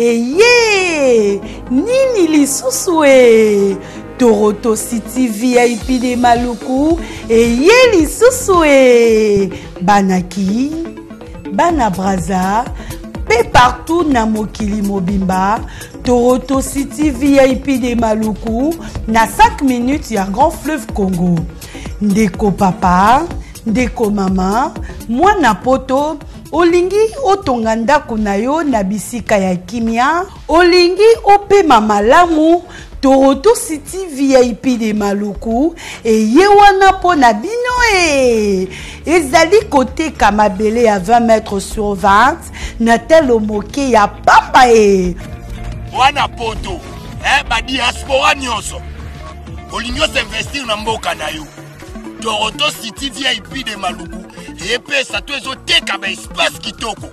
Eye, nini lisusu Toronto City VIP de Maluku. Eye lisusu Banaki, Bana Braza, pe partout na mokili mobimba. Toronto City VIP de Maluku. Na 5 minutes ya Grand Fleuve Congo. Ndeko papa, ndeko mama, mwana poto. Olingi otonga ndako na yo na bisika ya kimia. Olingi opema malamu. Toronto City VIP de Maluku. Eye wana po na bino ezali kote kamabele ya 20 mètres sur 20. Na telo moke ya pamba Mwana poto, ba diaspora nyonso. Olingi investir na mboka na yo. Toronto City VIP de Maluku. Et puis ça te zoteka ba espace kitoko.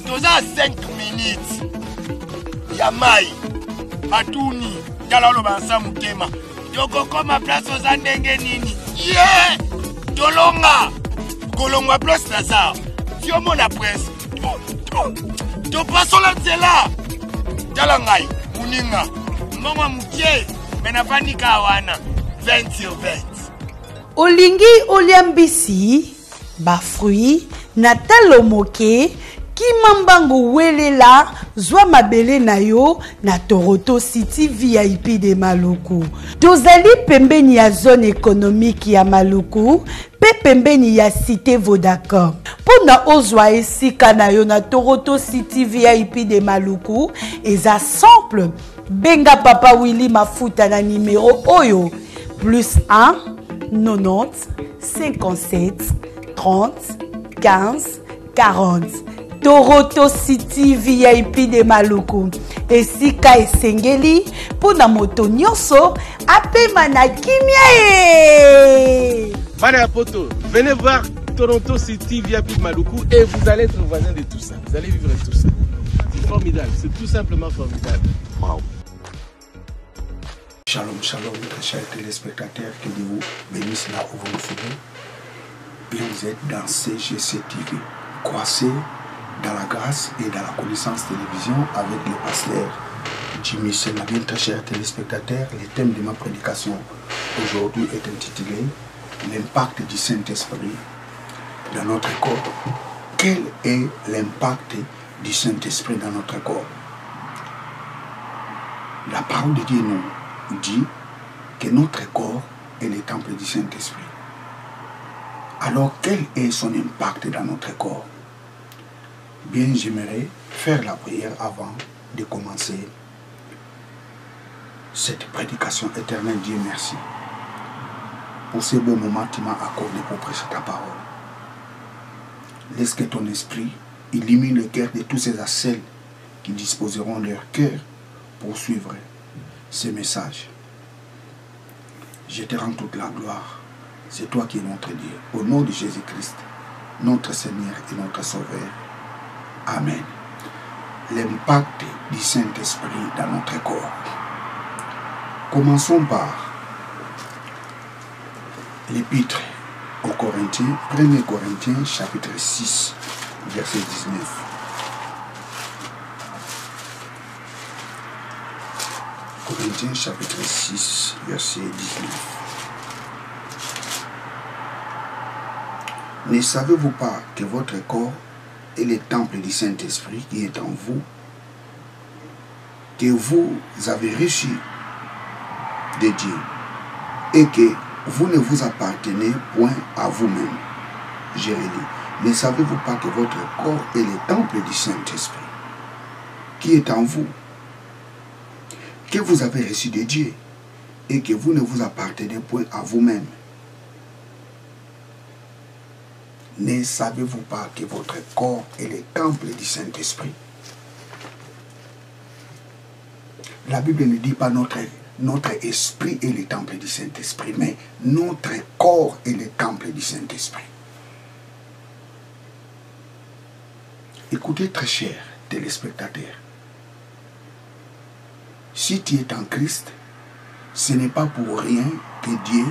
Toza 5 minutes. Yamai. Atuni. Tala lo bansa mutema. Toko koma place oza ndenge nini. Yeah! Tolonga. Kolonga place Lazare. Fiomo na presse. To paso la nzela. Tala ngai. Muninga. Mama mutie. Menafanika wana. 20 sur 20. Olingi oliambisi. Ba fruit na talo moke kimambango welela zwa mabele na yo na Toronto City VIP de Maluku. Tozali pembeni ya zone économique ya Maluku, pe pembeni ya cité Vodacom. Pona ozwa esika na yo na Toronto City VIP de Maluku, eza simple. Benga papa Willy Mafuta na numéro oyo +1 90 57 30 15 40. Toronto City VIP de Maluku. Esika esengeli pona moto nyonso apema na kimia Bana poto, venez voir Toronto City VIP de Maluku et vous allez être voisin de tout ça. Vous allez vivre tout ça. C'est formidable, c'est tout simplement formidable. Wow. Shalom, shalom, très chers téléspectateurs, que Dieu vous bénisse là où vous nous suivez. Bien, vous êtes dans CGC TV. Croissez dans la grâce et dans la connaissance télévision avec le pasteur Jimmy Senabien. Très chers téléspectateurs, le thème de ma prédication aujourd'hui est intitulé l'impact du Saint-Esprit dans notre corps. Quel est l'impact du Saint-Esprit dans notre corps? La parole de Dieu nous dit que notre corps est le temple du Saint-Esprit. Alors, quel est son impact dans notre corps? Bien, j'aimerais faire la prière avant de commencer cette prédication. Éternel Dieu, merci pour ce beau moment que tu m'as accordé pour prêcher ta parole. Laisse que ton esprit illumine le cœur de tous ces celles qui disposeront leur cœur pour suivre ces messages. Je te rends toute la gloire. C'est toi qui es notre Dieu. Au nom de Jésus-Christ, notre Seigneur et notre Sauveur. Amen. L'impact du Saint-Esprit dans notre corps. Commençons par l'épître aux Corinthiens, 1 Corinthiens chapitre 6, verset 19. Corinthiens chapitre 6, verset 19. Ne savez-vous pas que votre corps est le temple du Saint-Esprit qui est en vous, que vous avez reçu de Dieu, et que vous ne vous appartenez point à vous-même? Je redis, ne savez-vous pas que votre corps est le temple du Saint-Esprit qui est en vous, que vous avez reçu de Dieu, et que vous ne vous appartenez point à vous-même? Ne savez-vous pas que votre corps est le temple du Saint-Esprit? La Bible ne dit pas notre esprit est le temple du Saint-Esprit, mais notre corps est le temple du Saint-Esprit. Écoutez, très chers téléspectateurs, si tu es en Christ, ce n'est pas pour rien que Dieu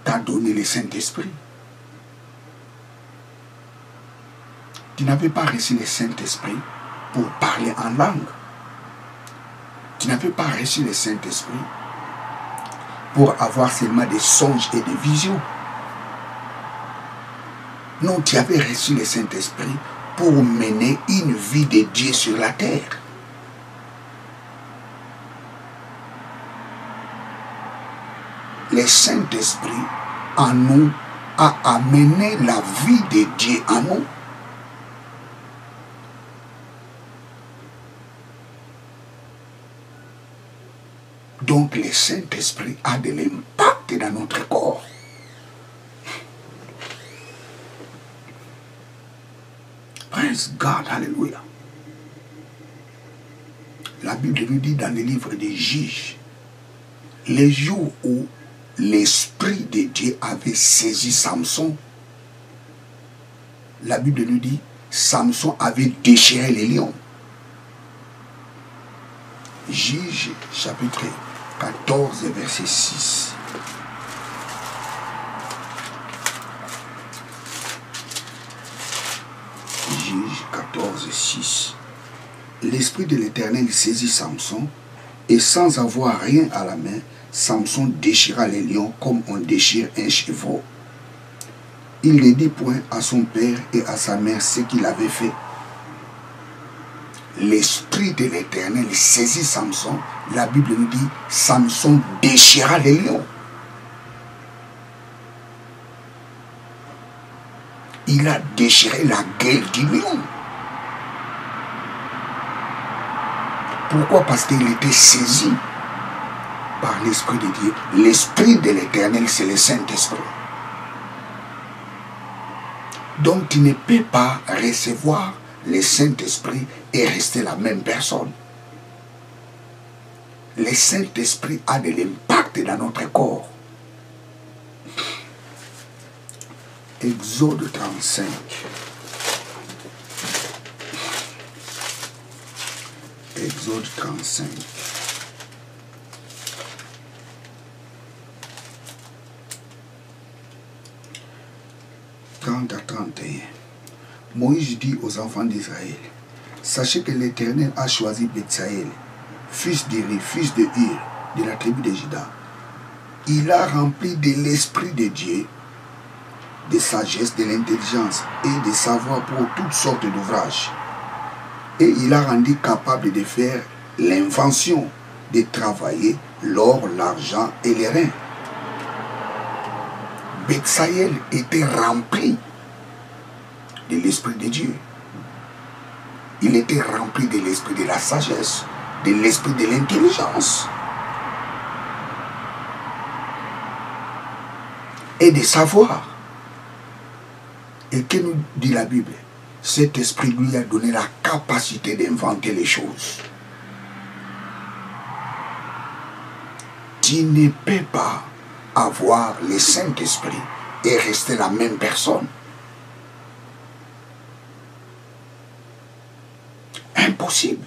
t'a donné le Saint-Esprit. Tu n'avais pas reçu le Saint-Esprit pour parler en langue. Tu n'avais pas reçu le Saint-Esprit pour avoir seulement des songes et des visions. Non, tu avais reçu le Saint-Esprit pour mener une vie de Dieu sur la terre. Le Saint-Esprit en nous a amené la vie de Dieu en nous. Donc le Saint-Esprit a de l'impact dans notre corps. Praise God, alléluia. La Bible nous dit dans le livre des Juges, les jours où l'Esprit de Dieu avait saisi Samson, la Bible nous dit, Samson avait déchiré les lions. Juges chapitre 14, verset 6. Juges 14, 6. L'Esprit de l'Éternel saisit Samson, et sans avoir rien à la main, Samson déchira les lions comme on déchire un chevreau. Il ne dit point à son père et à sa mère ce qu'il avait fait. L'Esprit de l'Éternel saisit Samson. La Bible nous dit, Samson déchira les lions. Il a déchiré la gueule du lion. Pourquoi? Parce qu'il était saisi par l'Esprit de Dieu. L'Esprit de l'Éternel, c'est le Saint-Esprit. Donc tu ne peux pas recevoir le Saint-Esprit et rester la même personne. Le Saint-Esprit a de l'impact dans notre corps. Exode 35. Exode 35. 30 à 31. Moïse dit aux enfants d'Israël, sachez que l'Éternel a choisi Betsaël, fils d'Éri, fils de Hur, de la tribu de Juda. Il a rempli de l'Esprit de Dieu, de sagesse, de l'intelligence et de savoir pour toutes sortes d'ouvrages. Et il a rendu capable de faire l'invention, de travailler l'or, l'argent et les reins. Betsaël était rempli de l'Esprit de Dieu. Il était rempli de l'Esprit de la sagesse, de l'Esprit de l'intelligence et de savoir. Et que nous dit la Bible? Cet esprit lui a donné la capacité d'inventer les choses. Tu ne peux pas avoir le Saint-Esprit et rester la même personne. Impossible.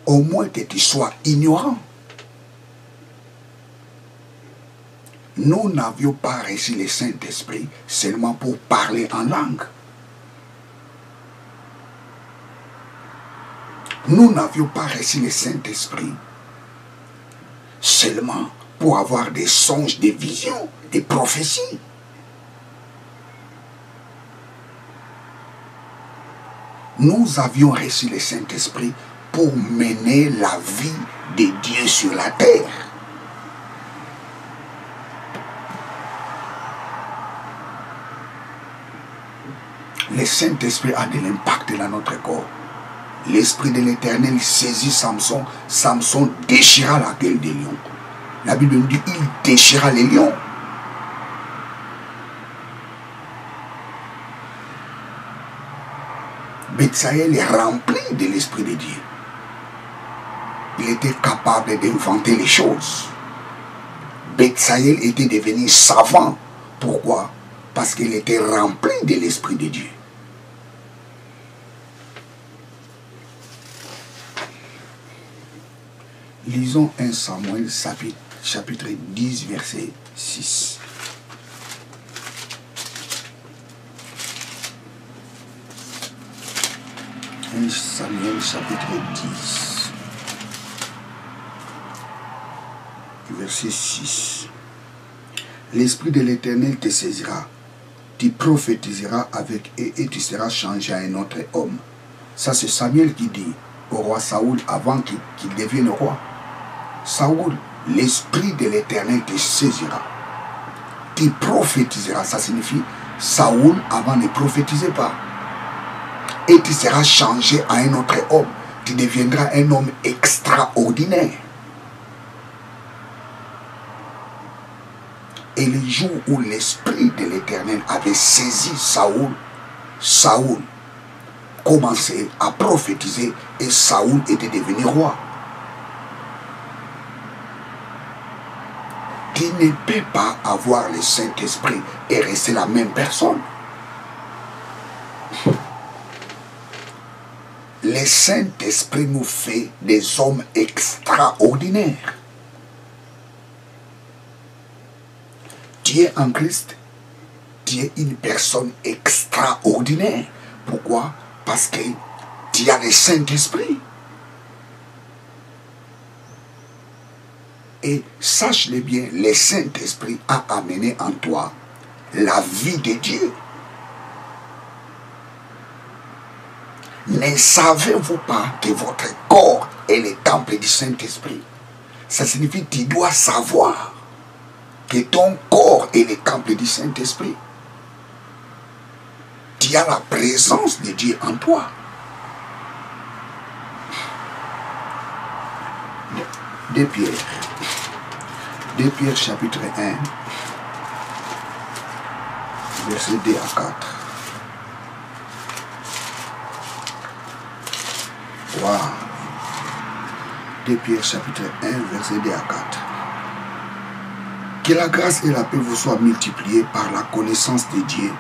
Au moins que tu sois ignorant. Nous n'avions pas reçu le Saint-Esprit seulement pour parler en langue. Nous n'avions pas reçu le Saint-Esprit seulement pour avoir des songes, des visions, des prophéties. Nous avions reçu le Saint-Esprit pour mener la vie de Dieu sur la terre. Le Saint-Esprit a de l'impact dans notre corps. L'Esprit de l'Éternel saisit Samson. Samson déchira la gueule des lions. La Bible nous dit, il déchira les lions. Betsaël est rempli de l'Esprit de Dieu. Il était capable d'inventer les choses. Betsaël était devenu savant. Pourquoi? Parce qu'il était rempli de l'Esprit de Dieu. Lisons 1 Samuel chapitre 10 verset 6. 1 Samuel chapitre 10, verset 6. L'Esprit de l'Éternel te saisira, tu prophétiseras avec eux et tu seras changé à un autre homme. Ça, c'est Samuel qui dit au roi Saoul avant qu'il devienne roi. Saoul, l'Esprit de l'Éternel te saisira, tu prophétiseras. Ça signifie Saoul avant ne prophétisait pas. Et tu seras changé à un autre homme. Tu deviendras un homme extraordinaire. Et le jour où l'Esprit de l'Éternel avait saisi Saoul, Saoul commençait à prophétiser et Saoul était devenu roi. Tu ne peux pas avoir le Saint-Esprit et rester la même personne. Le Saint-Esprit nous fait des hommes extraordinaires. Tu es en Christ, tu es une personne extraordinaire. Pourquoi? Parce que tu as le Saint-Esprit. Et sache-le bien, le Saint-Esprit a amené en toi la vie de Dieu. Ne savez-vous pas que votre corps est le temple du Saint-Esprit? Ça signifie que tu dois savoir que ton corps est le temple du Saint-Esprit. Tu as la présence de Dieu en toi. De Pierre chapitre 1, verset 2 à 4. Wow. De Pierre chapitre 1, verset 2 à 4. Que la grâce et la paix vous soient multipliées par la connaissance de Dieu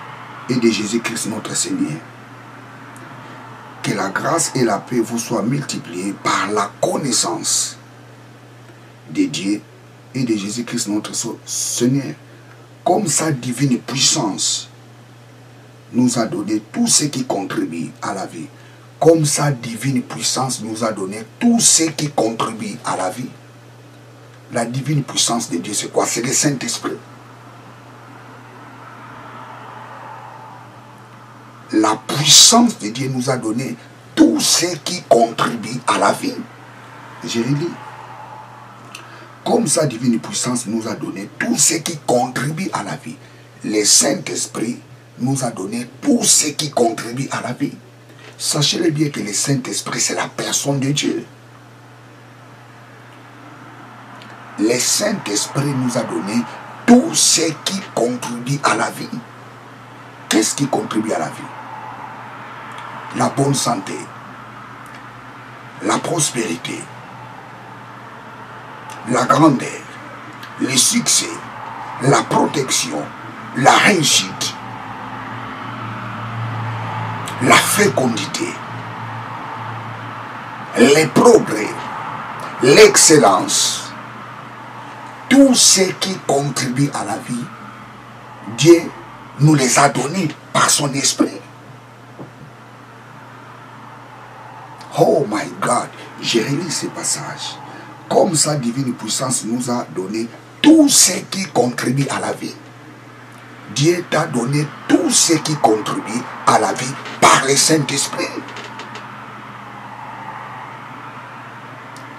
et de Jésus-Christ notre Seigneur. Que la grâce et la paix vous soient multipliées par la connaissance de Dieu et de Jésus-Christ notre Seigneur. Comme sa divine puissance nous a donné tout ce qui contribue à la vie. Comme sa divine puissance nous a donné tout ce qui contribue à la vie. La divine puissance de Dieu, c'est quoi? C'est le Saint-Esprit. La puissance de Dieu nous a donné tout ce qui contribue à la vie. Je relis. Comme sa divine puissance nous a donné tout ce qui contribue à la vie. Le Saint-Esprit nous a donné tout ce qui contribue à la vie. Sachez-le bien que le Saint-Esprit, c'est la personne de Dieu. Le Saint-Esprit nous a donné tout ce qui contribue à la vie. Qu'est-ce qui contribue à la vie? La bonne santé, la prospérité, la grandeur, le succès, la protection, la réussite, la fécondité, les progrès, l'excellence. Tout ce qui contribue à la vie, Dieu nous les a donnés par son esprit. Oh my God, j'ai relis ce passage. Comme sa divine puissance nous a donné tout ce qui contribue à la vie. Dieu t'a donné tout ce qui contribue à la vie par le Saint-Esprit.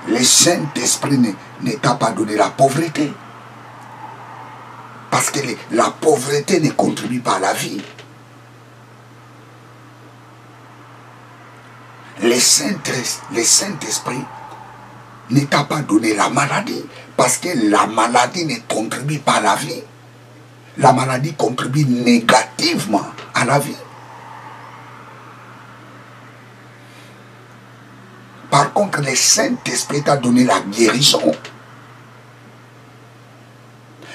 Le Saint-Esprit ne t'a pas donné la pauvreté. Parce que la pauvreté ne contribue pas à la vie. Le Saint-Esprit ne t'a pas donné la maladie. Parce que la maladie ne contribue pas à la vie. La maladie contribue négativement à la vie. Par contre, le Saint-Esprit t'a donné la guérison.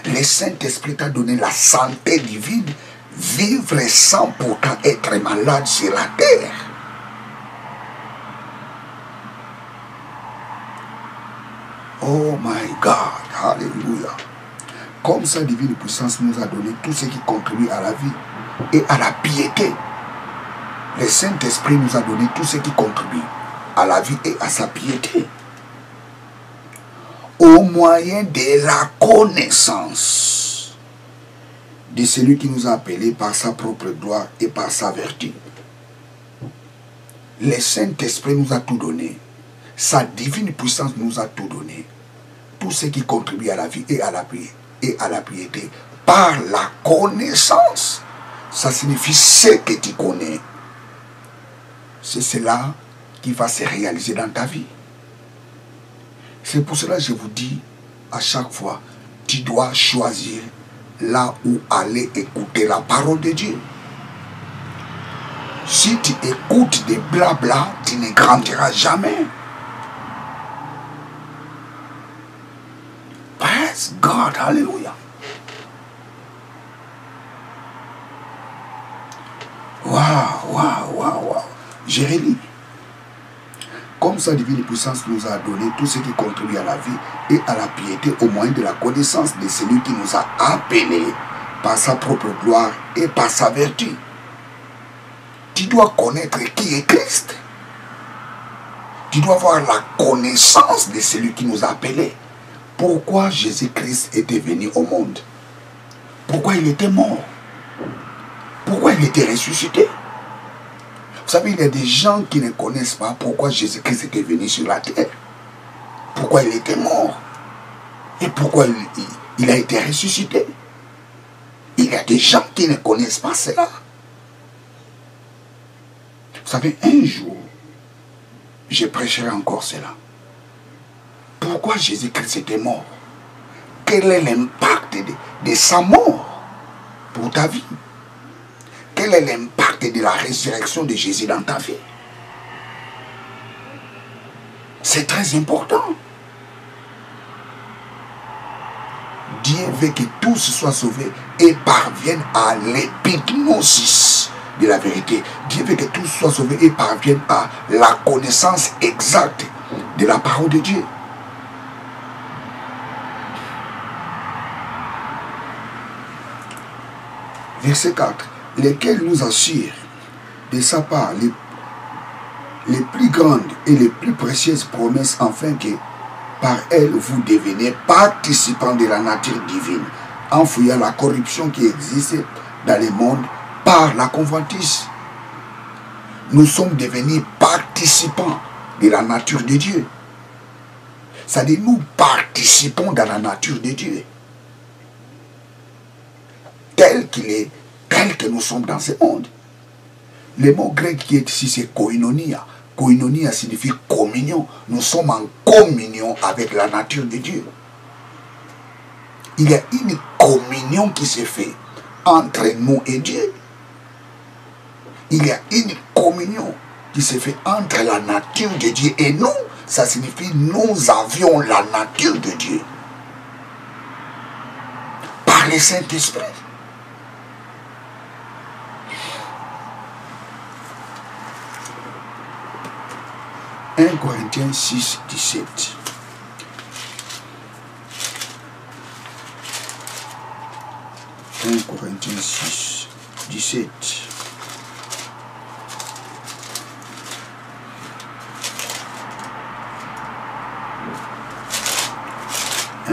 Le Saint-Esprit t'a donné la santé divine. Vivre sans pourtant être malade sur la terre. Oh my God, alléluia. Comme sa divine puissance nous a donné tout ce qui contribue à la vie et à la piété. Le Saint-Esprit nous a donné tout ce qui contribue à la vie et à sa piété. Au moyen de la connaissance de celui qui nous a appelés par sa propre gloire et par sa vertu. Le Saint-Esprit nous a tout donné. Sa divine puissance nous a tout donné. Tout ce qui contribue à la vie et à la piété. Par la connaissance. Ça signifie ce que tu connais. C'est cela qui va se réaliser dans ta vie. C'est pour cela que je vous dis à chaque fois, tu dois choisir là où aller écouter la parole de Dieu. Si tu écoutes des blabla, tu ne grandiras jamais. Praise God, hallelujah. Waouh. Jérémie. Comme sa divine puissance nous a donné tout ce qui contribue à la vie et à la piété au moyen de la connaissance de celui qui nous a appelés par sa propre gloire et par sa vertu. Tu dois connaître qui est Christ. Tu dois avoir la connaissance de celui qui nous a appelés. Pourquoi Jésus-Christ était venu au monde? Pourquoi il était mort? Pourquoi il était ressuscité? Vous savez, il y a des gens qui ne connaissent pas pourquoi Jésus-Christ était venu sur la terre. Pourquoi il était mort. Et pourquoi il a été ressuscité. Il y a des gens qui ne connaissent pas cela. Vous savez, un jour, je prêcherai encore cela. Pourquoi Jésus-Christ était mort? Quel est l'impact de sa mort pour ta vie? Quel est l'impact de la résurrection de Jésus dans ta vie? C'est très important. Dieu veut que tous soient sauvés et parviennent à l'épignosis de la vérité. Dieu veut que tous soient sauvés et parviennent à la connaissance exacte de la parole de Dieu. Verset 4. Lesquels nous assurent de sa part les plus grandes et les plus précieuses promesses, afin que par elles vous devenez participants de la nature divine, en fuyant la corruption qui existe dans le monde par la convoitise. Nous sommes devenus participants de la nature de Dieu. C'est-à-dire, nous participons dans la nature de Dieu. Tel qu'il est, tel que nous sommes dans ce monde. Le mot grec qui est ici, c'est koinonia. Koinonia signifie communion. Nous sommes en communion avec la nature de Dieu. Il y a une communion qui se fait entre nous et Dieu. Il y a une communion qui se fait entre la nature de Dieu et nous. Ça signifie nous avions la nature de Dieu. Par le Saint-Esprit. 1 Corinthiens 6, 17. Corinthiens 6, 17.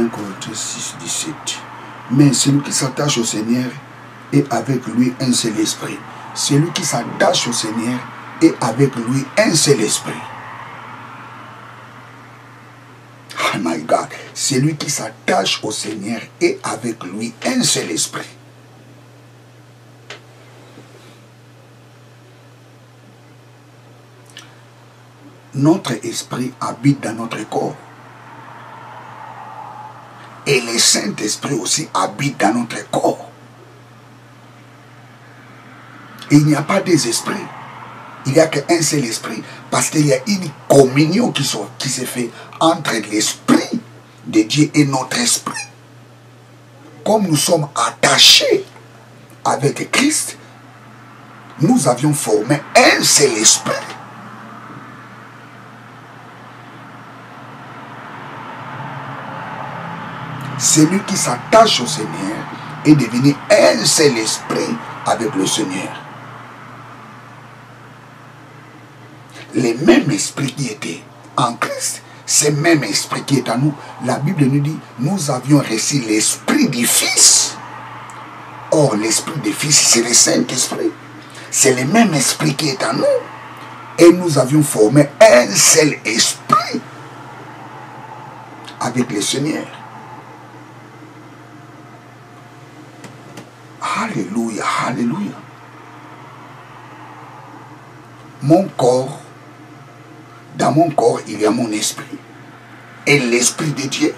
Corinthiens 6, 17. Mais celui qui s'attache au Seigneur est avec lui un seul esprit. Celui qui s'attache au Seigneur est avec lui un seul esprit. Oh my God. Celui qui s'attache au Seigneur est avec lui un seul esprit. Notre esprit habite dans notre corps. Et le Saint-Esprit aussi habite dans notre corps. Et il n'y a pas deux esprits. Il n'y a qu'un seul esprit. Parce qu'il y a une communion qui se fait entre l'esprit de Dieu et notre esprit. Comme nous sommes attachés avec Christ, nous avions formé un seul esprit. Celui qui s'attache au Seigneur est devenu un seul esprit avec le Seigneur. les mêmes esprits qui étaient en Christ, ces mêmes esprits qui est en nous. La Bible nous dit, nous avions reçu l'esprit du Fils. Or, l'esprit du Fils, c'est le Saint-Esprit. C'est le même esprit qui est en nous. Et nous avions formé un seul esprit avec le Seigneur. Alléluia, alléluia. Mon corps, dans mon corps, il y a mon esprit. Et l'esprit de Dieu.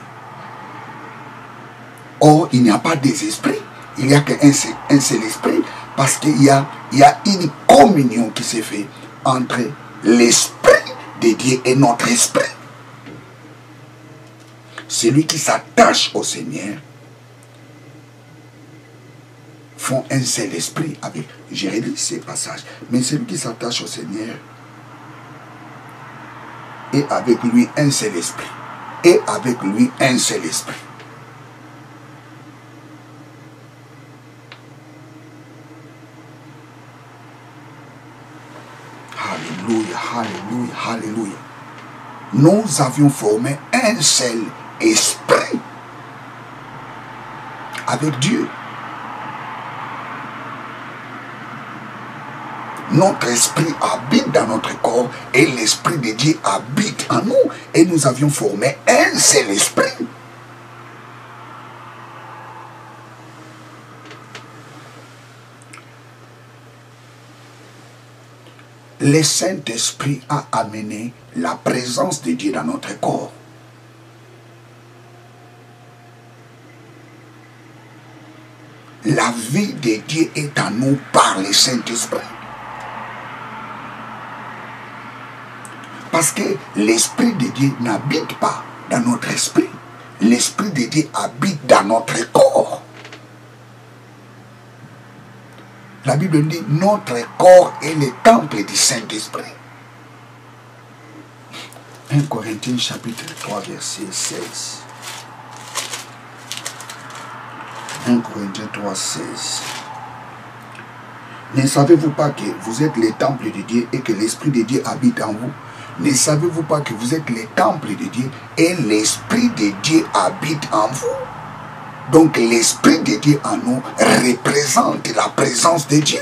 Or, il n'y a pas des esprits. Il n'y a qu'un seul esprit. Parce qu'il y a une communion qui s'est faite entre l'esprit de Dieu et notre esprit. Celui qui s'attache au Seigneur font un seul esprit avec. J'ai relu ces passages. Mais celui qui s'attache au Seigneur est avec lui un seul esprit. Et avec lui un seul esprit. Alléluia, alléluia, alléluia. Nous avions formé un seul esprit avec Dieu. Notre esprit habite dans notre corps et l'esprit de Dieu habite en nous. Et nous avions formé un seul esprit. Le Saint-Esprit a amené la présence de Dieu dans notre corps. La vie de Dieu est en nous par le Saint-Esprit. Parce que l'Esprit de Dieu n'habite pas dans notre esprit. L'Esprit de Dieu habite dans notre corps. La Bible dit, notre corps est le temple du Saint-Esprit. 1 Corinthiens chapitre 3 verset 16. 1 Corinthiens 3, 16. Ne savez-vous pas que vous êtes le temple de Dieu et que l'Esprit de Dieu habite en vous? Ne savez-vous pas que vous êtes le temple de Dieu et l'Esprit de Dieu habite en vous? Donc l'Esprit de Dieu en nous représente la présence de Dieu.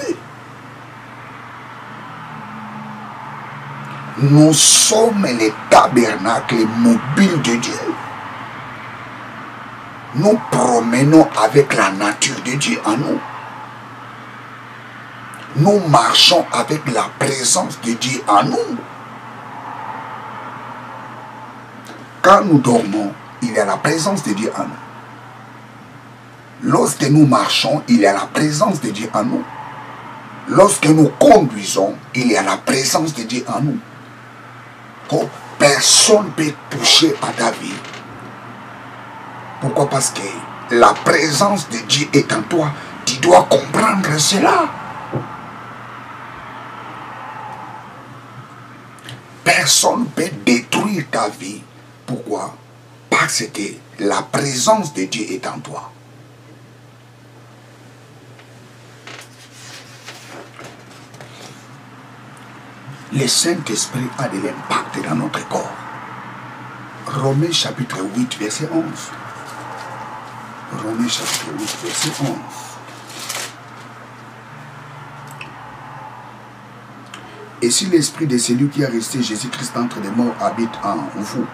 Nous sommes les tabernacles mobiles de Dieu. Nous promenons avec la nature de Dieu en nous. Nous marchons avec la présence de Dieu en nous. Quand nous dormons, il y a la présence de Dieu en nous. Lorsque nous marchons, il y a la présence de Dieu en nous. Lorsque nous conduisons, il y a la présence de Dieu en nous. Oh, personne ne peut toucher à ta vie. Pourquoi? Parce que la présence de Dieu est en toi. Tu dois comprendre cela. Personne ne peut détruire ta vie. Pourquoi? Parce que la présence de Dieu est en toi. Le Saint-Esprit a de l'impact dans notre corps. Romains chapitre 8, verset 11. Romains chapitre 8, verset 11. Et si l'esprit de celui qui a resté Jésus-Christ d'entre les morts habite en vous,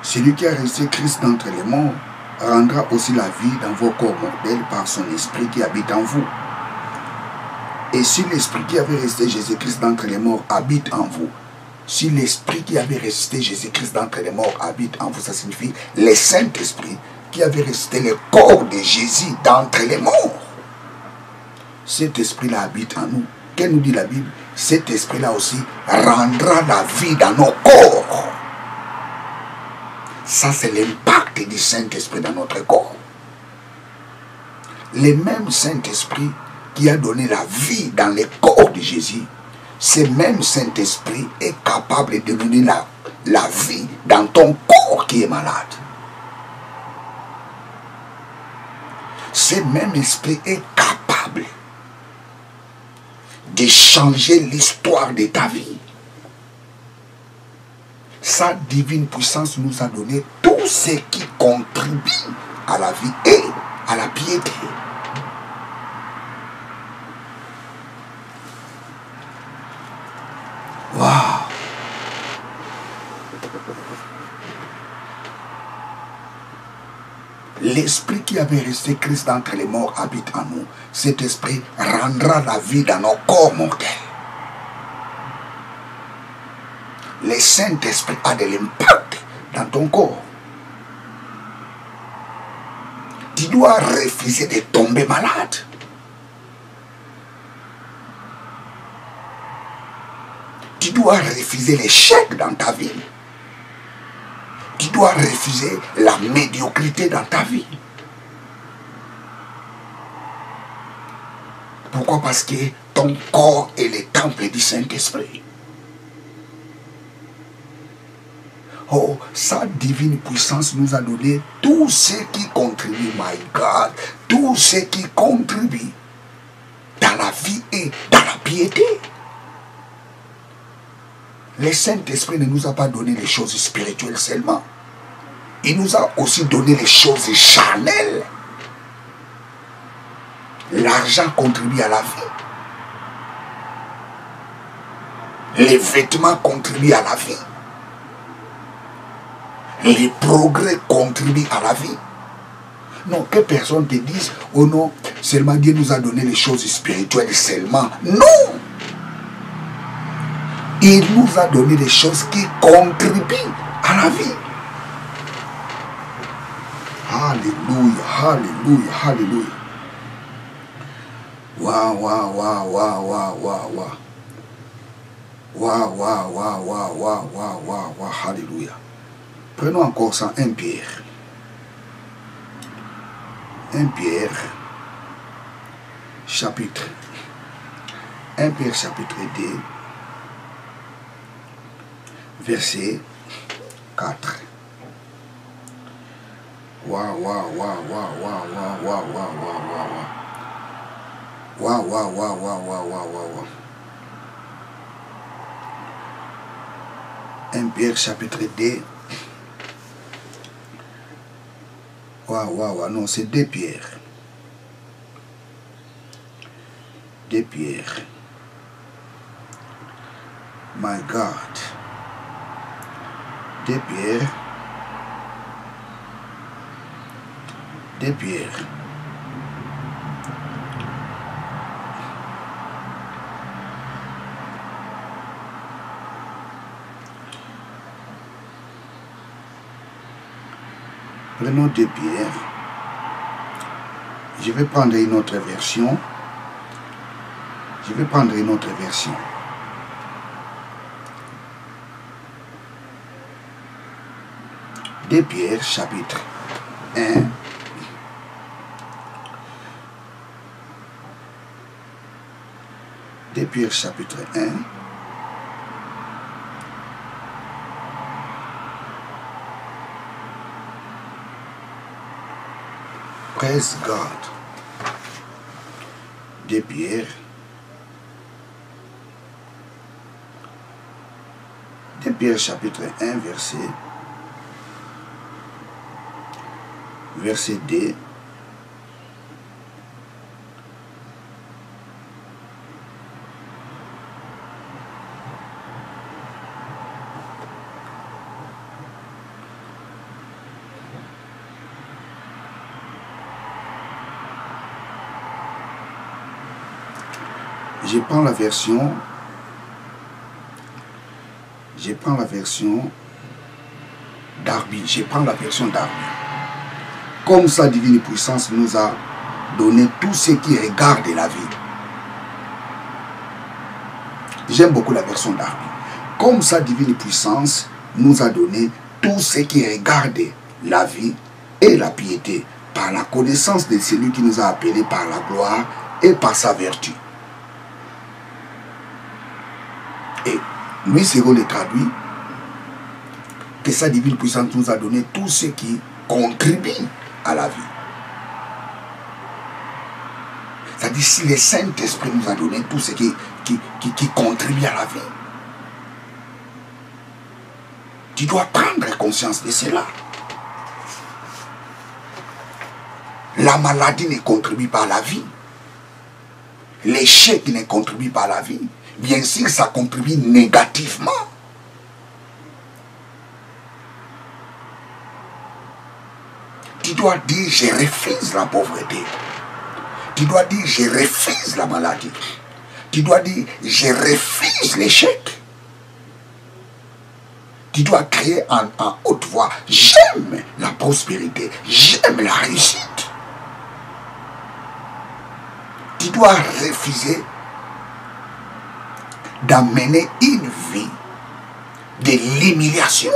celui qui a resté Christ d'entre les morts rendra aussi la vie dans vos corps mortels par son esprit qui habite en vous. Et si l'esprit qui avait resté Jésus-Christ d'entre les morts habite en vous, si l'esprit qui avait resté Jésus-Christ d'entre les morts habite en vous, ça signifie le Saint-Esprit qui avait resté le corps de Jésus d'entre les morts. Cet esprit-là habite en nous. Qu'elle nous dit la Bible? Cet esprit-là aussi rendra la vie dans nos corps. Ça, c'est l'impact du Saint-Esprit dans notre corps. Le même Saint-Esprit qui a donné la vie dans le corps de Jésus, ce même Saint-Esprit est capable de donner la vie dans ton corps qui est malade. Ce même esprit est capable de changer l'histoire de ta vie. sa divine puissance nous a donné tout ce qui contribue à la vie et à la piété. Waouh! L'esprit qui avait resté Christ d'entre les morts habite en nous. Cet esprit rendra la vie dans nos corps mortels. Le Saint-Esprit a de l'impact dans ton corps. Tu dois refuser de tomber malade. Tu dois refuser l'échec dans ta vie. Tu dois refuser la médiocrité dans ta vie. Pourquoi? Parce que ton corps est le temple du Saint-Esprit. Oh, sa divine puissance nous a donné tout ce qui contribue, my God, tout ce qui contribue dans la vie et dans la piété. Le Saint-Esprit ne nous a pas donné les choses spirituelles seulement. Il nous a aussi donné les choses charnelles. L'argent contribue à la vie. Les vêtements contribuent à la vie. Les progrès contribuent à la vie. Non, que personne te dise, oh non, seulement Dieu nous a donné les choses spirituelles seulement. Non! Il nous a donné des choses qui contribuent à la vie. Alléluia, alléluia, alléluia. Waouh, waouh, waouh, waouh, waouh, waouh, waouh. Waouh, waouh, waouh, waouh, waouh, waouh, waouh, waouh, alléluia. Prenons encore ça, 1 Pierre. 1 Pierre, chapitre. 1 Pierre, chapitre 2. Verset 4. Waouh, waouh, waouh, waouh, waouh, waouh, waouh, waouh, waouh, waouh, waouh, waouh, waouh, waouh, waouh, waouh. 1 Pierre, chapitre 2. Waouh, waouh, waouh, non, c'est 2 Pierre. 2 Pierre. My God. 2 Pierre. 2 Pierre. Prenons 2 Pierre. Je vais prendre une autre version. Je vais prendre une autre version. De Pierre, chapitre 1. De Pierre, chapitre 1. Praise God. De Pierre. De Pierre, chapitre 1, verset 2. Je prends la version Darby. Je prends la version Darby. Comme sa divine puissance nous a donné tout ce qui regarde la vie. J'aime beaucoup la version Darby. Comme sa divine puissance nous a donné tout ce qui regarde la vie et la piété par la connaissance de celui qui nous a appelés par la gloire et par sa vertu. Et lui, Ségon le traduit que sa divine puissance nous a donné tout ce qui contribue à la vie. C'est-à-dire, si le Saint-Esprit nous a donné tout ce qui contribue à la vie, Tu dois prendre conscience de cela. La maladie ne contribue pas à la vie. L'échec ne contribue pas à la vie. Bien sûr, ça contribue négativement. Tu dois dire, je refuse la pauvreté. Tu dois dire, je refuse la maladie. Tu dois dire, je refuse l'échec. Tu dois crier en haute voix, j'aime la prospérité, j'aime la réussite. Tu dois refuser d'amener une vie de l'humiliation.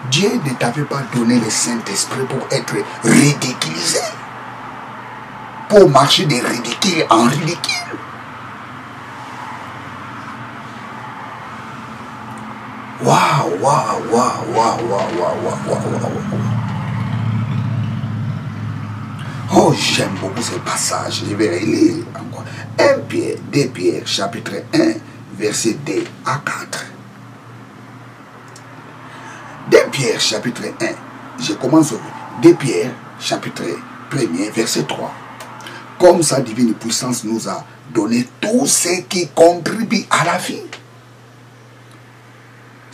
Dieu ne t'avait pas donné le Saint-Esprit pour être ridiculisé, pour marcher de ridicule en ridicule. Waouh, waouh, waouh, waouh, waouh, waouh, waouh, waouh. Oh, j'aime beaucoup ce passage. Je vais lire encore. 2 Pierre, chapitre 1, verset 2 à 4. 2 Pierre, chapitre 1. Je commence au 2 Pierre, chapitre 1, verset 3. Comme sa divine puissance nous a donné tout ce qui contribue à la vie.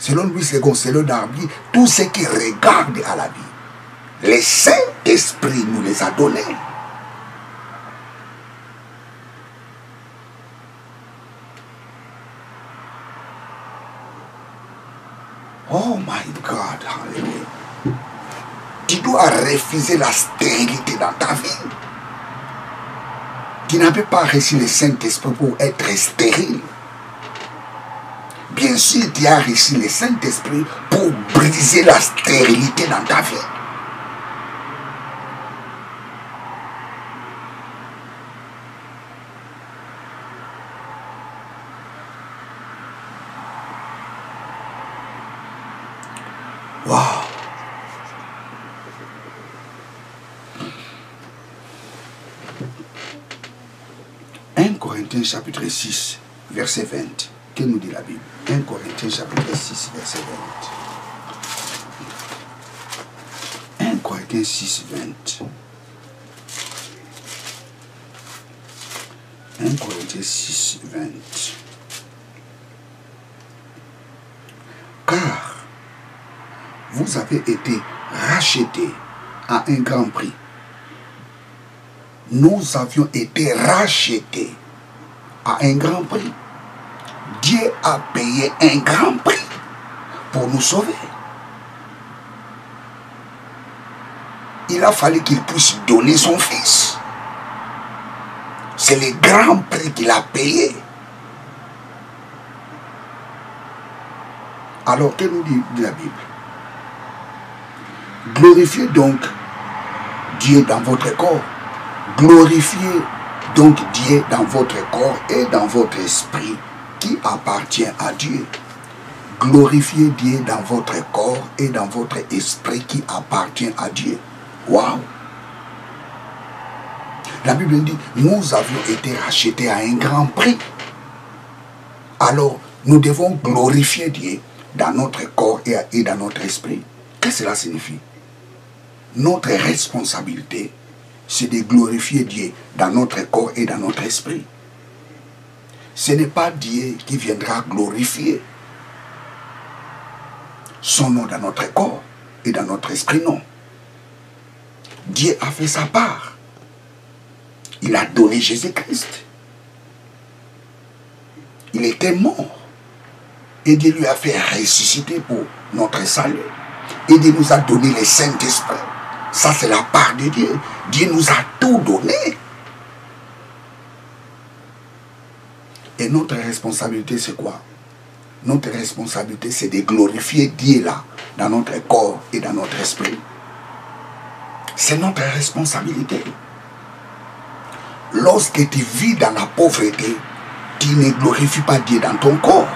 Selon Louis II, selon Darby, tout ce qui regarde à la vie. Le Saint-Esprit nous les a donnés. Oh my God, hallelujah. Tu dois refuser la stérilité dans ta vie. Tu n'avais pas reçu le Saint-Esprit pour être stérile. Bien sûr, tu as reçu le Saint-Esprit pour briser la stérilité dans ta vie. Wow. Corinthiens chapitre 6, verset 20. Que nous dit la Bible? 1 Corinthiens chapitre 6, verset 20. 1 Corinthiens 6, 20. 1 Corinthiens 6, 20. Car vous avez été rachetés à un grand prix. Nous avions été rachetés à un grand prix. Dieu a payé un grand prix pour nous sauver. Il a fallu qu'il puisse donner son fils. C'est le grand prix qu'il a payé. Alors, que nous dit la Bible? Glorifiez donc Dieu dans votre corps. Glorifiez donc Dieu dans votre corps et dans votre esprit qui appartient à Dieu. Glorifiez Dieu dans votre corps et dans votre esprit qui appartient à Dieu. Waouh! La Bible dit, nous avions été rachetés à un grand prix. Alors, nous devons glorifier Dieu dans notre corps et dans notre esprit. Qu'est-ce que cela signifie? Notre responsabilité, c'est de glorifier Dieu dans notre corps et dans notre esprit. Ce n'est pas Dieu qui viendra glorifier son nom dans notre corps et dans notre esprit, non. Dieu a fait sa part. Il a donné Jésus-Christ. Il était mort. Et Dieu lui a fait ressusciter pour notre salut. Et Dieu nous a donné le Saint-Esprit. Ça, c'est la part de Dieu. Dieu nous a tout donné. Et notre responsabilité, c'est quoi? Notre responsabilité, c'est de glorifier Dieu là, dans notre corps et dans notre esprit. C'est notre responsabilité. Lorsque tu vis dans la pauvreté, tu ne glorifies pas Dieu dans ton corps.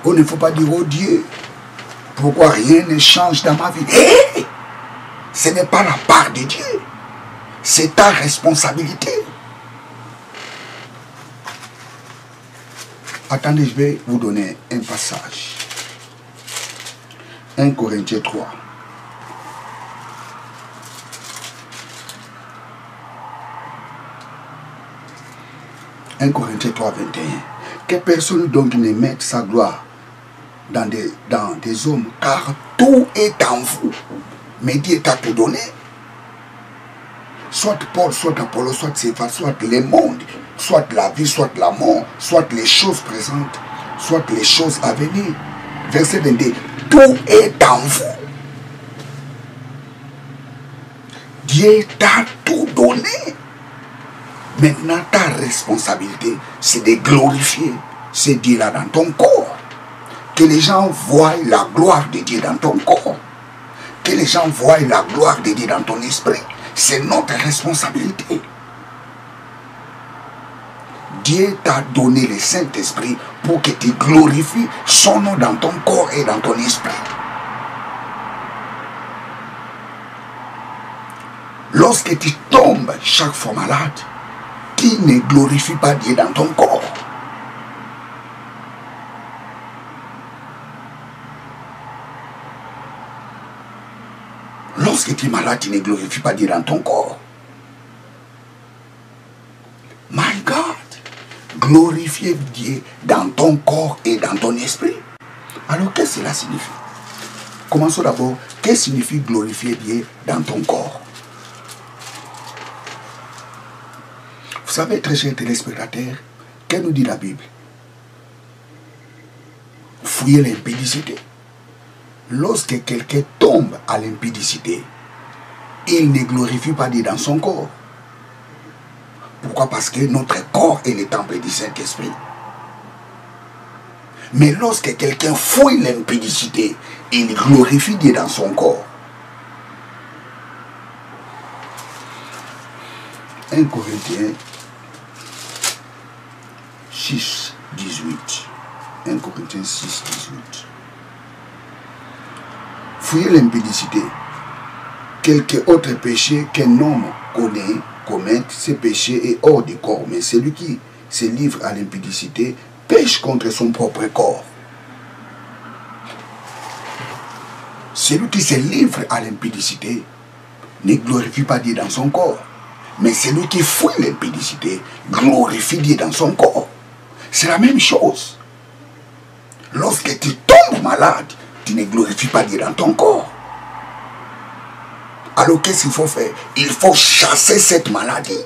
Il ne faut pas dire, oh Dieu, pourquoi rien ne change dans ma vie? Hey! Ce n'est pas la part de Dieu. C'est ta responsabilité. Attendez, je vais vous donner un passage. 1 Corinthiens 3. « 1 Corinthiens 3, 21. Que personne donc ne mette sa gloire dans des hommes, car tout est en vous. Mais Dieu t'a tout donné. Soit Paul, soit Apollo, soit Céphas, soit le monde, soit la vie, soit la mort, soit les choses présentes, soit les choses à venir. » Verset 22. Tout est en vous. Dieu t'a tout donné. Maintenant, ta responsabilité, c'est de glorifier ce Dieu-là dans ton corps. Que les gens voient la gloire de Dieu dans ton corps. Que les gens voient la gloire de Dieu dans ton esprit. C'est notre responsabilité. Dieu t'a donné le Saint-Esprit pour que tu glorifies son nom dans ton corps et dans ton esprit. Lorsque tu tombes chaque fois malade, qui ne glorifie pas Dieu dans ton corps? Lorsque tu es malade, tu ne glorifies pas Dieu dans ton corps. My God, glorifier Dieu dans ton corps et dans ton esprit. Alors, qu'est-ce que cela signifie? Commençons d'abord. Qu'est-ce que signifie glorifier Dieu dans ton corps? Vous savez, très chers téléspectateurs, que nous dit la Bible? Fouiller l'impudicité. Lorsque quelqu'un tombe à l'impudicité, il ne glorifie pas Dieu dans son corps. Pourquoi? Parce que notre corps est le temple du Saint-Esprit. Mais lorsque quelqu'un fouille l'impudicité, il glorifie Dieu dans son corps. 1 Corinthiens 6, 18. 1 Corinthiens 6, 18. Fouiller l'impudicité. Quelque autre péché qu'un homme commettre, ce péché est hors du corps. Mais celui qui se livre à l'impudicité pêche contre son propre corps. Celui qui se livre à l'impudicité ne glorifie pas Dieu dans son corps. Mais celui qui fouille l'impudicité glorifie Dieu dans son corps. C'est la même chose. Lorsque tu tombes malade, tu ne glorifies pas Dieu dans ton corps. Alors qu'est-ce qu'il faut faire? Il faut chasser cette maladie.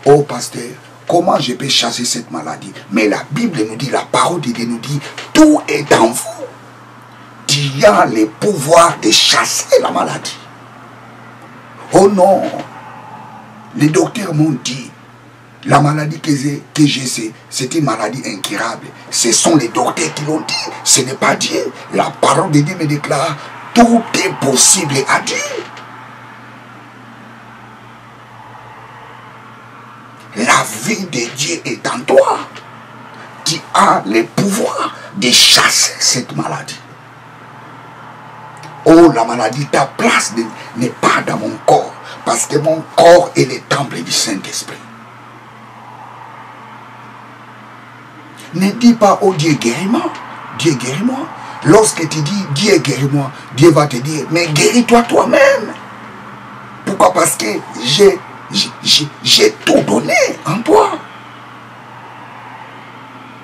Oh pasteur, comment je peux chasser cette maladie? Mais la Bible nous dit, la parole de Dieu nous dit, tout est en vous. Tu as le pouvoir de chasser la maladie. Oh non, les docteurs m'ont dit, la maladie que je sais, c'est une maladie incurable. Ce sont les docteurs qui l'ont dit, ce n'est pas Dieu. La parole de Dieu me déclare, tout est possible à Dieu. La vie de Dieu est en toi. Tu as le pouvoir de chasser cette maladie. Oh, la maladie, ta place n'est pas dans mon corps. Parce que mon corps est le temple du Saint-Esprit. Ne dis pas, oh Dieu, guéris-moi. Dieu, guéris-moi. Lorsque tu dis, Dieu, guéris-moi, Dieu va te dire, mais guéris-toi toi-même. Pourquoi? Parce que j'ai tout donné en toi.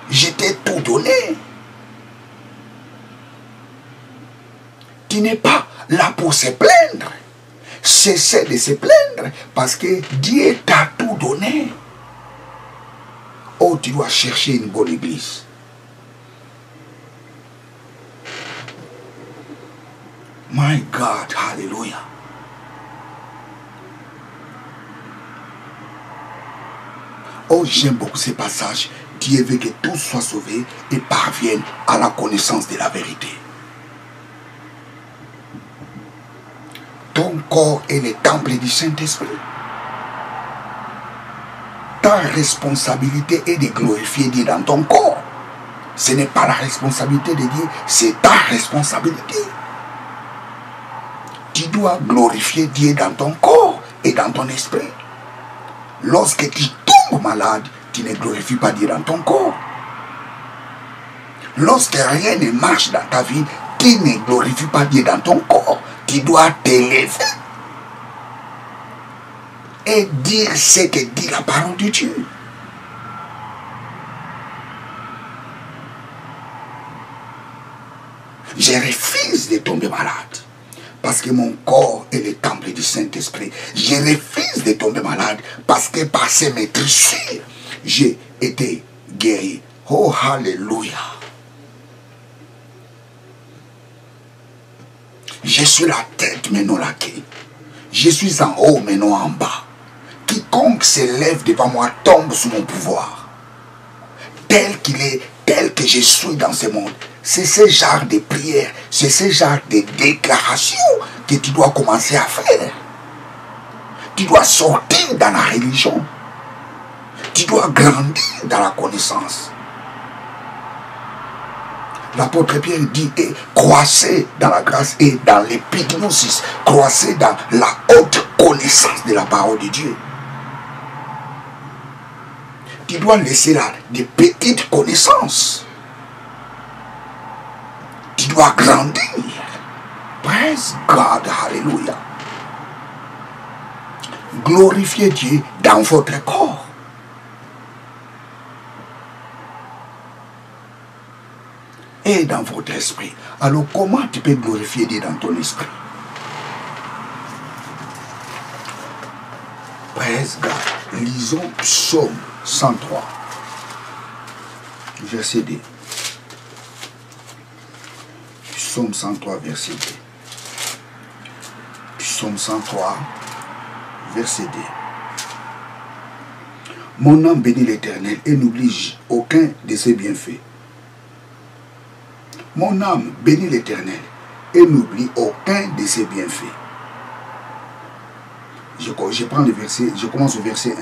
Je t'ai tout donné. Tu n'es pas là pour se plaindre. Cessez de se plaindre parce que Dieu t'a tout donné. Oh, tu dois chercher une bonne église. My God, hallelujah. Oh, j'aime beaucoup ces passages. Dieu veut que tous soient sauvés et parviennent à la connaissance de la vérité. Ton corps est le temple du Saint-Esprit. Ta responsabilité est de glorifier Dieu dans ton corps. Ce n'est pas la responsabilité de Dieu, c'est ta responsabilité. Tu dois glorifier Dieu dans ton corps et dans ton esprit. Lorsque tu tombes malade, tu ne glorifies pas Dieu dans ton corps. Lorsque rien ne marche dans ta vie, qui ne glorifie pas Dieu dans ton corps, tu dois t'élever et dire ce que dit la parole de Dieu. Je refuse de tomber malade parce que mon corps est le temple du Saint-Esprit. Je refuse de tomber malade parce que par ces maîtrises, j'ai été guéri. Oh, alléluia. Je suis la tête, mais non la queue. Je suis en haut, mais non en bas. Quiconque s'élève devant moi tombe sous mon pouvoir. Tel qu'il est, tel que je suis dans ce monde. C'est ce genre de prière, c'est ce genre de déclaration que tu dois commencer à faire. Tu dois sortir dans la religion. Tu dois grandir dans la connaissance. L'apôtre Pierre dit, croissez dans la grâce et dans l'épignosis, croissez dans la haute connaissance de la parole de Dieu. Tu dois laisser là des petites connaissances. Tu dois grandir. Praise God, hallelujah. Glorifiez Dieu dans votre corps. Et dans votre esprit. Alors comment tu peux glorifier Dieu dans ton esprit? Praise God. Lisons Psaume 103, verset 2. Psaume 103, verset 2. Psaume 103, verset 2. Mon âme bénit l'Éternel et n'oublie aucun de ses bienfaits. Mon âme bénit l'Éternel et n'oublie aucun de ses bienfaits. Je prends le verset, je commence au verset 1.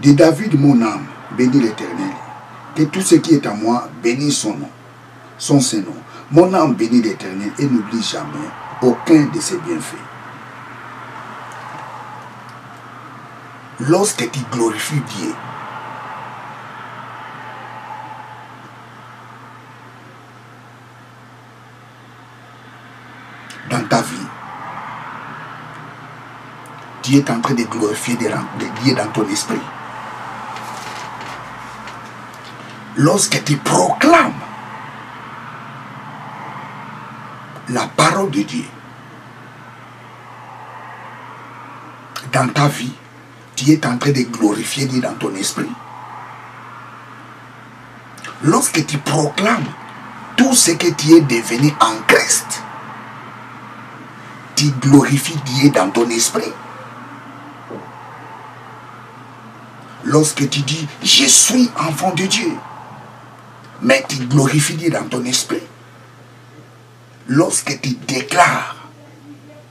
De David, mon âme bénit l'Éternel. Que tout ce qui est à moi bénisse son nom, son Saint-Nom. Mon âme bénit l'Éternel et n'oublie jamais aucun de ses bienfaits. Lorsque tu glorifies Dieu, dans ta vie, tu es en train de glorifier Dieu dans ton esprit. Lorsque tu proclames la parole de Dieu dans ta vie, tu es en train de glorifier Dieu dans ton esprit. Lorsque tu proclames tout ce que tu es devenu en Christ, tu glorifies Dieu dans ton esprit. Lorsque tu dis « Je suis enfant de Dieu », mais tu glorifies Dieu dans ton esprit. Lorsque tu déclares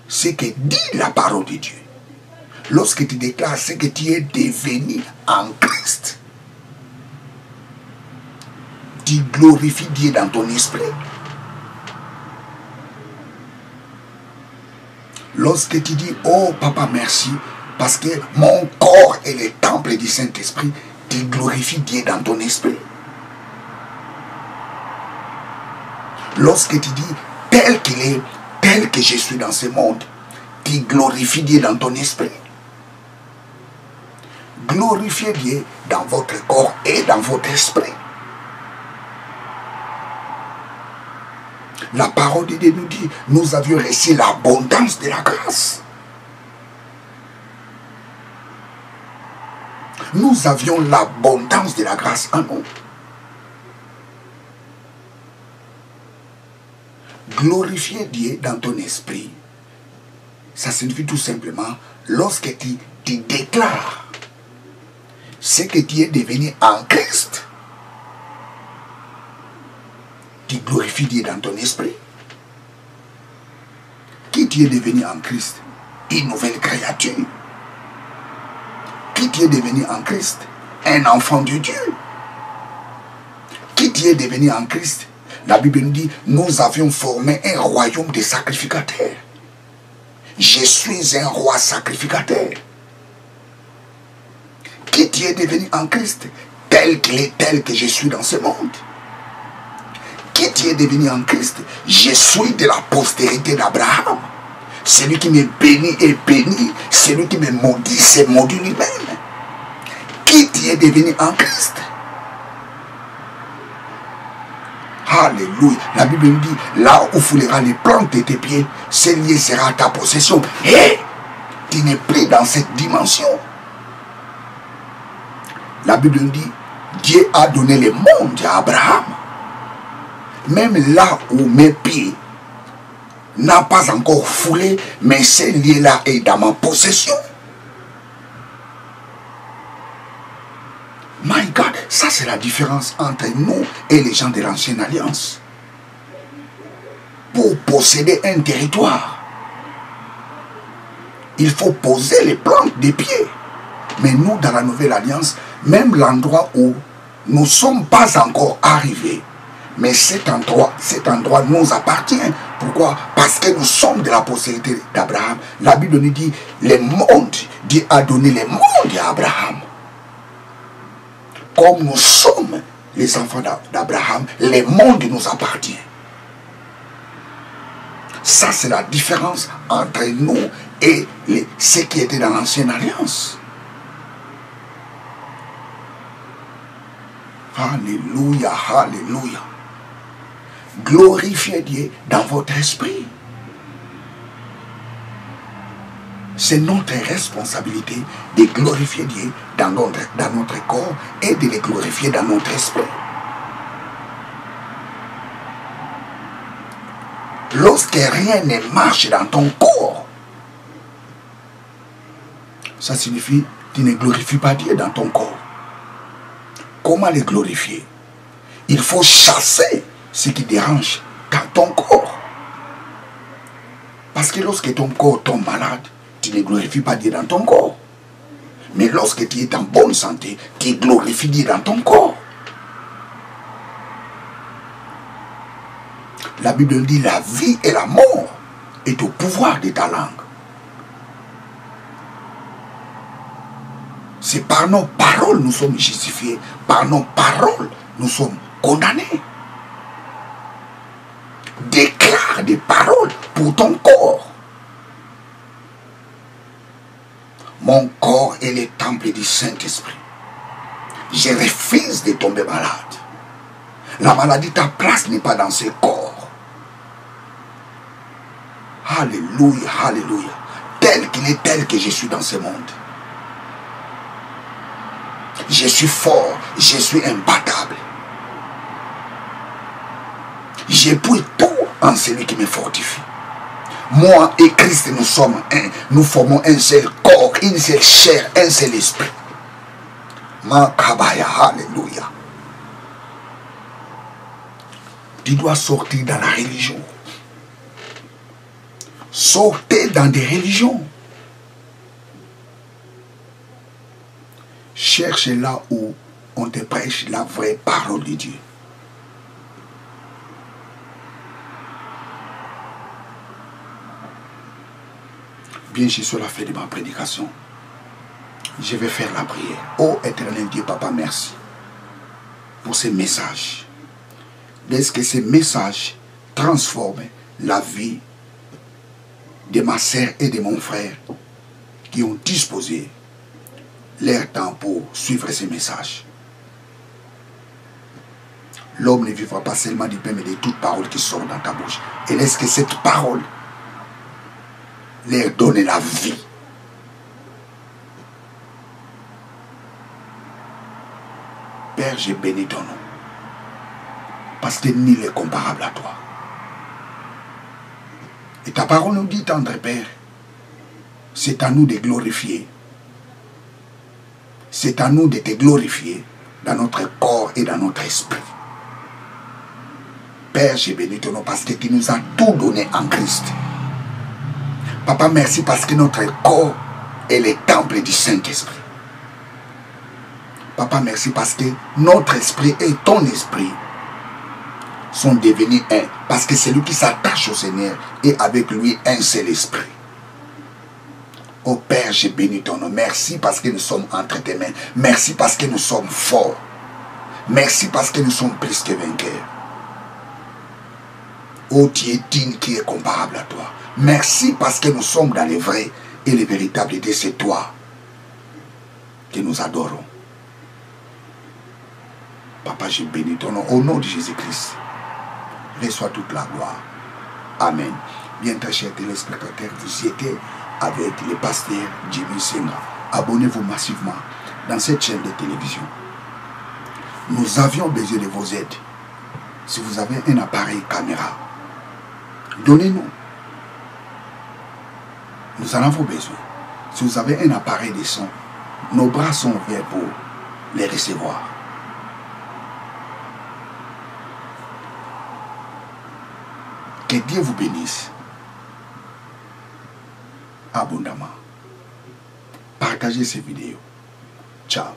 ce que dit la parole de Dieu, lorsque tu déclares ce que tu es devenu en Christ, tu glorifies Dieu dans ton esprit. Lorsque tu dis, oh papa merci, parce que mon corps est le temple du Saint-Esprit, tu glorifies Dieu dans ton esprit. Lorsque tu dis, tel qu'il est, tel que je suis dans ce monde, tu glorifies Dieu dans ton esprit. Glorifiez Dieu dans votre corps et dans votre esprit. La parole de Dieu nous dit, nous avions reçu l'abondance de la grâce. Nous avions l'abondance de la grâce en nous. Glorifier Dieu dans ton esprit, ça signifie tout simplement, lorsque tu déclares ce que tu es devenu en Christ, tu glorifies Dieu dans ton esprit. Qui tu es devenu en Christ? Une nouvelle créature. Qui tu es devenu en Christ? Un enfant de Dieu. Qui tu es devenu en Christ? La Bible nous dit, nous avions formé un royaume de sacrificateurs. Je suis un roi sacrificateur. Qui tu es devenu en Christ? tel qu'il est, tel que je suis dans ce monde. Qui tu es devenu en Christ? Je suis de la postérité d'Abraham. Celui qui me bénit est béni. Celui qui me maudit, c'est maudit lui-même. Qui tu es devenu en Christ? Alléluia. La Bible nous dit, là où foulera les plantes de tes pieds, ce lieu sera ta possession. Et tu n'es plus dans cette dimension. La Bible nous dit, Dieu a donné le monde à Abraham. Même là où mes pieds n'ont pas encore foulé, mais ce lieu-là est dans ma possession. My God, ça c'est la différence entre nous et les gens de l'ancienne alliance. Pour posséder un territoire, il faut poser les plantes des pieds. Mais nous, dans la nouvelle alliance, même l'endroit où nous ne sommes pas encore arrivés, mais cet endroit nous appartient. Pourquoi? Parce que nous sommes de la postérité d'Abraham. La Bible nous dit, le monde, Dieu a donné le monde à Abraham. Comme nous sommes les enfants d'Abraham, le monde nous appartient. Ça, c'est la différence entre nous et ceux qui étaient dans l'ancienne alliance. Alléluia, alléluia. Glorifiez Dieu dans votre esprit. C'est notre responsabilité de glorifier Dieu dans notre corps et de le glorifier dans notre esprit. Lorsque rien ne marche dans ton corps, ça signifie que tu ne glorifies pas Dieu dans ton corps. Comment le glorifier? Il faut chasser ce qui dérange dans ton corps. Parce que lorsque ton corps tombe malade, tu ne glorifies pas Dieu dans ton corps. Mais lorsque tu es en bonne santé, tu glorifies Dieu dans ton corps. La Bible dit la vie et la mort est au pouvoir de ta langue. C'est par nos paroles nous sommes justifiés. Par nos paroles nous sommes condamnés. Déclare des paroles pour ton corps. Mon corps est le temple du Saint-Esprit. Je refuse de tomber malade. La maladie, ta place n'est pas dans ce corps. Alléluia, alléluia. Tel qu'il est, tel que je suis dans ce monde. Je suis fort, je suis imbattable. Je puis tout en celui qui me fortifie. Moi et Christ, nous sommes un. Nous formons un seul corps, une seule chair, un seul esprit. Makabaya, alléluia. Tu dois sortir dans la religion. Sortez dans des religions. Cherche là où on te prêche la vraie parole de Dieu. Bien, je suis à la fin de ma prédication. Je vais faire la prière. Ô éternel Dieu, Papa, merci pour ces messages. Laisse que ces messages transforment la vie de ma sœur et de mon frère qui ont disposé leur temps pour suivre ces messages. L'homme ne vivra pas seulement du pain, mais de toute parole qui sort dans ta bouche. Et laisse que cette parole leur donne la vie. Père, je bénis ton nom. Parce que nul n'est comparable à toi. Et ta parole nous dit, tendre Père, c'est à nous de glorifier. C'est à nous de te glorifier dans notre corps et dans notre esprit. Père, je bénis ton nom parce que tu nous as tout donné en Christ. Papa, merci parce que notre corps est le temple du Saint-Esprit. Papa, merci parce que notre esprit et ton esprit sont devenus un. Parce que celui qui s'attache au Seigneur est avec lui un seul esprit. Oh Père, je bénis ton nom. Merci parce que nous sommes entre tes mains. Merci parce que nous sommes forts. Merci parce que nous sommes plus que vainqueurs. Oh, tu es digne qui est comparable à toi. Merci parce que nous sommes dans les vrais et les véritables idées. C'est toi que nous adorons. Papa, je bénis ton nom. Au nom de Jésus-Christ, reçois toute la gloire. Amen. Bien, très chers téléspectateurs, vous étiez avec le pasteur Jimmy Senga. Abonnez-vous massivement dans cette chaîne de télévision. Nous avions besoin de vos aides. Si vous avez un appareil caméra, donnez-nous. Nous en avons besoin. Si vous avez un appareil de son, nos bras sont ouverts pour les recevoir. Que Dieu vous bénisse abondamment. Partagez ces vidéos. Ciao.